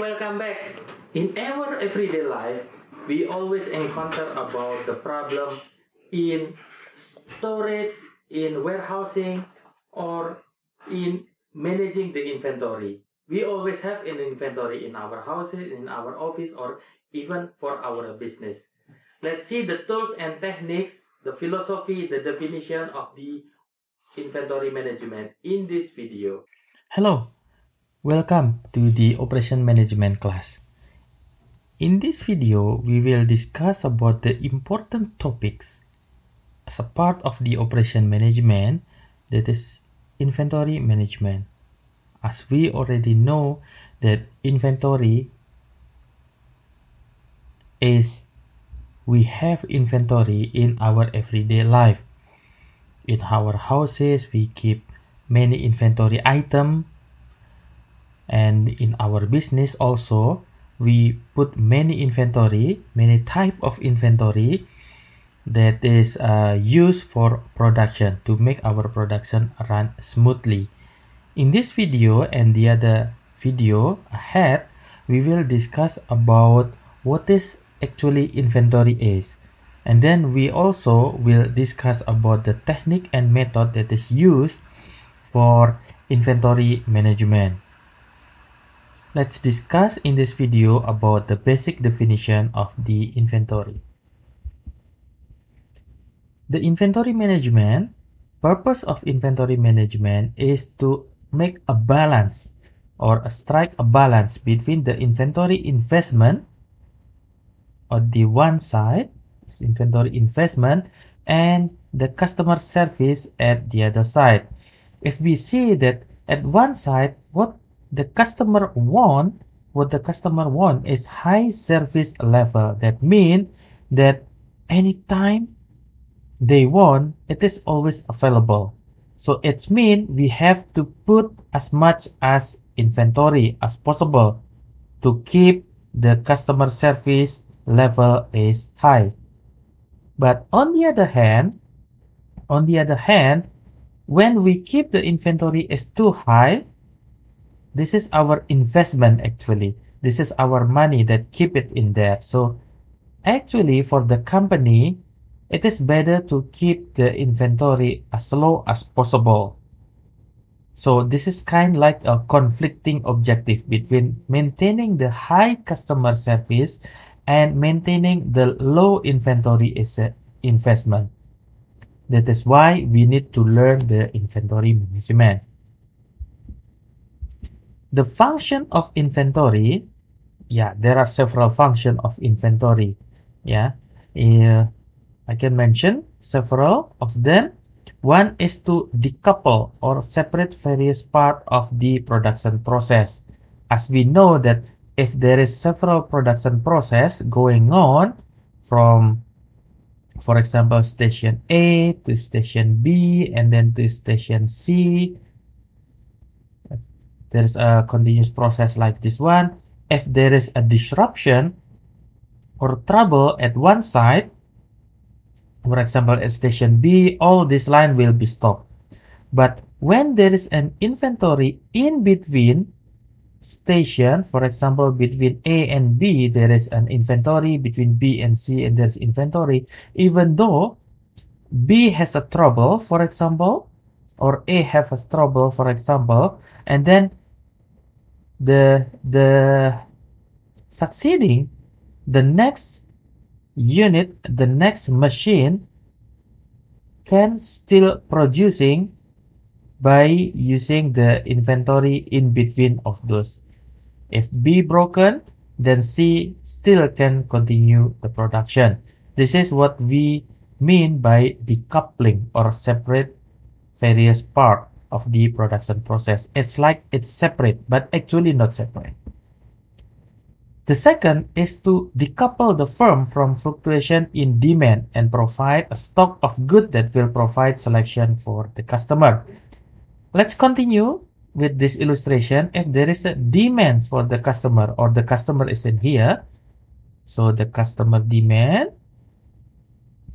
welcome back. In our everyday life, we always encounter about the problem in storage, in warehousing, or in managing the inventory. We always have an inventory in our houses, in our office, or even for our business. Let's see the tools and techniques, the philosophy, the definition of the inventory management in this video. Hello, welcome to the operation management class. In this video, we will discuss about the important topics as a part of the operation management, that is inventory management. As we already know that inventory is we have inventory in our everyday life. In our houses, we keep many inventory items, and in our business also we put many inventory, many type of inventory that is used for production to make our production run smoothly. In this video and the other video ahead, we will discuss about what is actually inventory is, and then we also will discuss about the technique and method that is used for inventory management. Let's discuss in this video about the basic definition of the inventory. The inventory management, purpose of inventory management is to make a balance or strike a balance between the inventory investment on the one side, inventory investment, and the customer service at the other side. If we see that at one side, what the customer want is high service level. That means that anytime they want, it is always available. So it means we have to put as much as inventory as possible to keep the customer service level is high. But on the other hand, when we keep the inventory is too high, this is our investment actually. This is our money that keep it in there. So actually for the company, it is better to keep the inventory as low as possible. So this is kind of like a conflicting objective between maintaining the high customer service and maintaining the low inventory is a investment. That is why we need to learn the inventory management. The function of inventory, there are several functions of inventory. I can mention several of them. One is to decouple or separate various parts of the production process. As we know that if there is several production process going on from, for example, station A to station B and then to station C, there is a continuous process like this one. If there is a disruption or trouble at one side, for example at station B, all this line will be stopped. But when there is an inventory in between station, for example between A and B, there is an inventory, between B and C and there's inventory, even though B has a trouble, for example, or A have a trouble, for example, and then the succeeding, the next unit, the next machine can still producing by using the inventory in between of those. If B broken, then C still can continue the production. This is what we mean by decoupling or separate various parts of the production process. It's like it's separate, but actually not separate. The second is to decouple the firm from fluctuation in demand and provide a stock of goods that will provide selection for the customer. Let's continue with this illustration. If there is a demand for the customer or the customer is in here, so the customer demand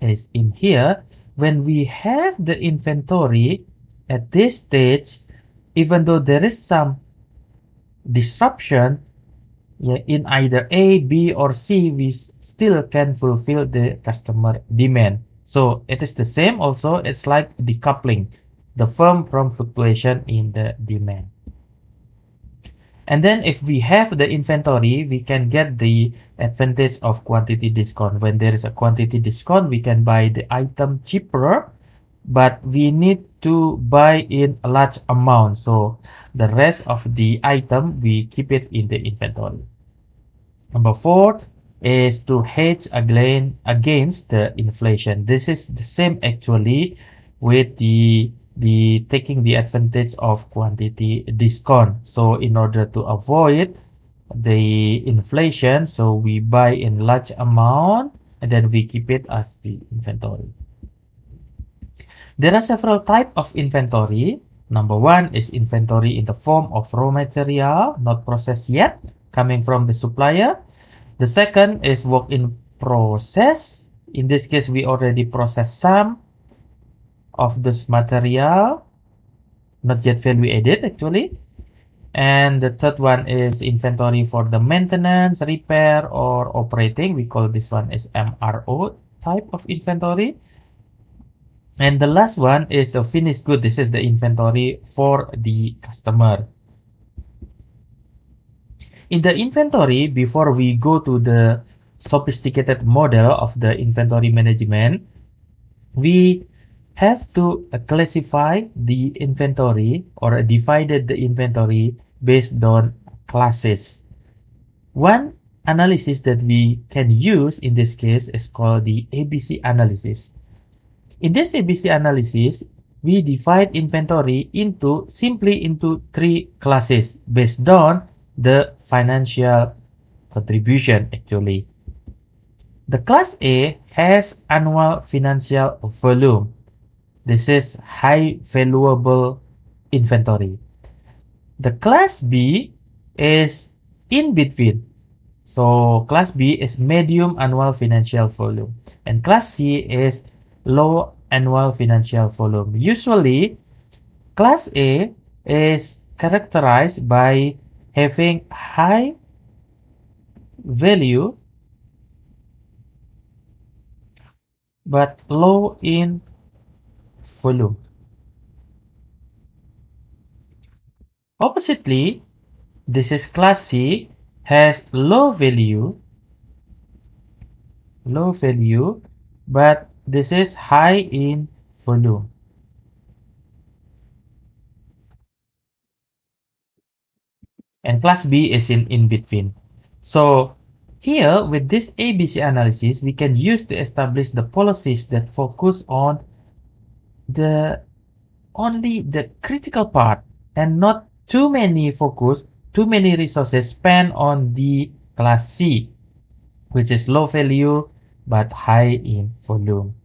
is in here. When we have the inventory at this stage, even though there is some disruption, in either A, B, or C, we still can fulfill the customer demand. So it is the same also. It's like decoupling the firm from fluctuation in the demand. And then if we have the inventory, we can get the advantage of quantity discount. When there is a quantity discount, we can buy the item cheaper, but we need to buy in a large amount. So the rest of the item, we keep it in the inventory. Number 4 is to hedge against the inflation. This is the same actually with the taking the advantage of quantity discount. So in order to avoid the inflation, so we buy in large amount and then we keep it as the inventory. There are several types of inventory. Number 1 is inventory in the form of raw material, not processed yet, coming from the supplier. The second is work in process. In this case, we already processed some of this material, not yet value added actually. And the third one is inventory for the maintenance, repair, or operating. We call this one as MRO type of inventory. And the last one is a finished good. This is the inventory for the customer. In the inventory, before we go to the sophisticated model of the inventory management, we have to classify the inventory or divided the inventory based on classes. One analysis that we can use in this case is called the ABC analysis. In this ABC analysis, we divide inventory simply into 3 classes based on the financial contribution actually. The class A has annual financial volume. This is high valuable inventory. The class B is in between. So class B is medium annual financial volume. And class C is low annual financial volume. Usually, class A is characterized by having high value but low in volume. Oppositely, this is class C, has low value, but this is high in volume. And class B is in between. So here with this ABC analysis, we can use to establish the policies that focus on only the critical part and not too many resources spent on the class C, which is low value but high in volume.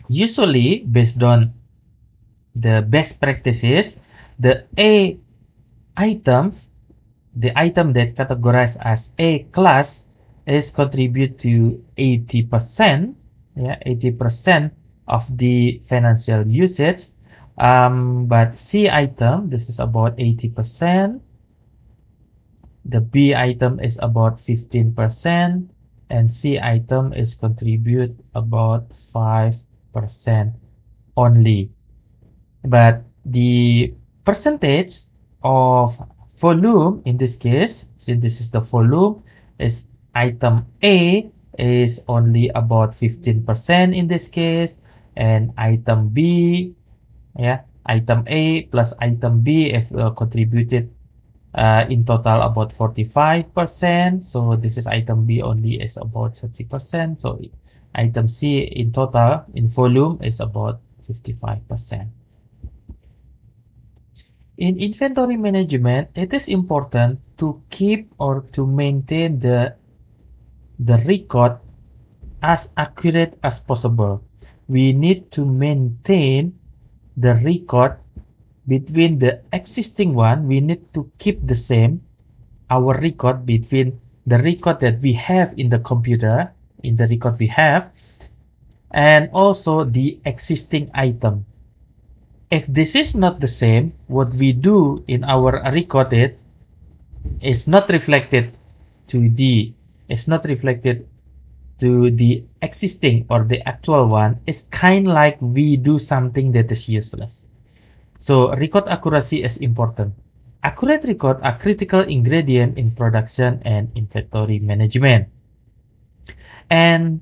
Usually, based on the best practices, the A items, the item that categorized as A class is contribute to 80%, 80% of the financial usage. But C item, this is about 80%. The B item is about 15%, and C item is contribute about 5% only. But the percentage of volume in this case, since this is the volume, is item A is only about 15% in this case, and item B, item A plus item B have contributed in total about 45%. So this is item B only is about 30%. So item C in total in volume is about 55%. In inventory management, it is important to keep or to maintain the record as accurate as possible. We need to maintain the record between the existing one. We need to keep the same, our record between the record that we have in the computer, in the record we have, and also the existing item. If this is not the same, what we do in our recorded, is not reflected to the is not reflected to the existing or the actual one, it's kind like we do something that is useless. So record accuracy is important. Accurate record are critical ingredient in production and inventory management. And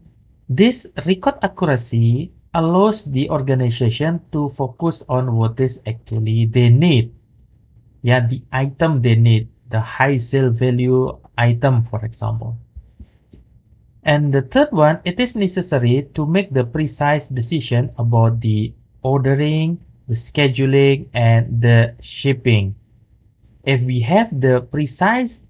this record accuracy allows the organization to focus on what is actually they need. Yeah, the item they need, the high sale value item, for example. And the third one, it is necessary to make the precise decision about the ordering, the scheduling, and the shipping. If we have the precise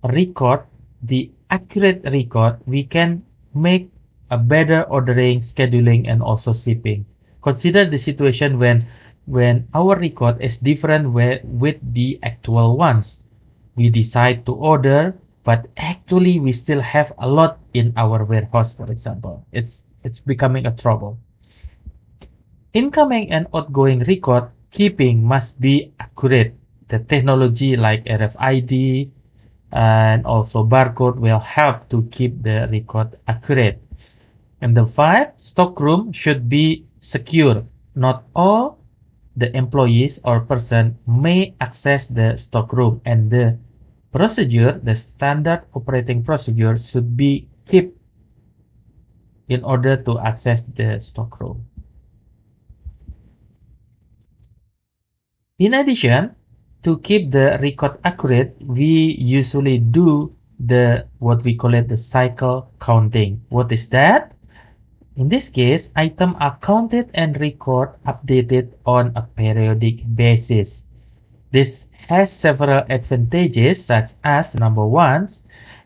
record, the accurate record, we can make a better ordering, scheduling, and also shipping. Consider the situation when our record is different with the actual ones. We decide to order, but actually we still have a lot in our warehouse, for example. It's becoming a trouble. Incoming and outgoing record keeping must be accurate. The technology like RFID and also barcode will help to keep the record accurate. And the 5, stockroom should be secure. Not all the employees or person may access the stockroom, and the procedure, the standard operating procedure should be kept in order to access the stockroom. In addition, to keep the record accurate, we usually do what we call it the cycle counting. What is that? In this case, items are counted and record updated on a periodic basis. This has several advantages such as number 1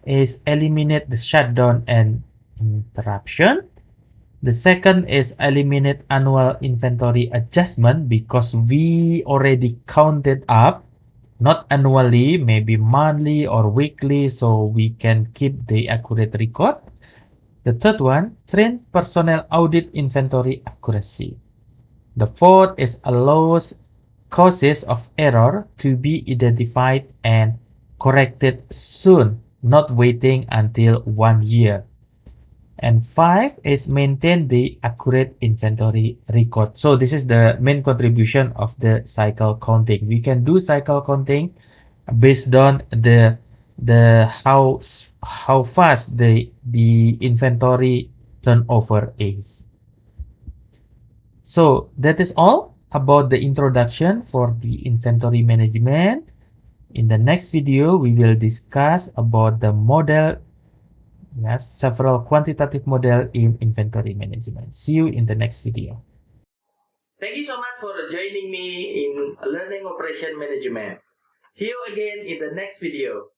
is eliminate the shutdown and interruption. The second is eliminate annual inventory adjustment because we already counted up, not annually, maybe monthly or weekly, so we can keep the accurate record. The third one, train personnel audit inventory accuracy. The fourth is allows causes of error to be identified and corrected soon, not waiting until 1 year. And 5 is maintain the accurate inventory record. So this is the main contribution of the cycle counting. We can do cycle counting based on the how fast the inventory turnover is. So that is all about the introduction for the inventory management. In the next video, we will discuss about the model, yes, several quantitative model in inventory management. See you in the next video. Thank you so much for joining me in Learning Operation Management. See you again in the next video.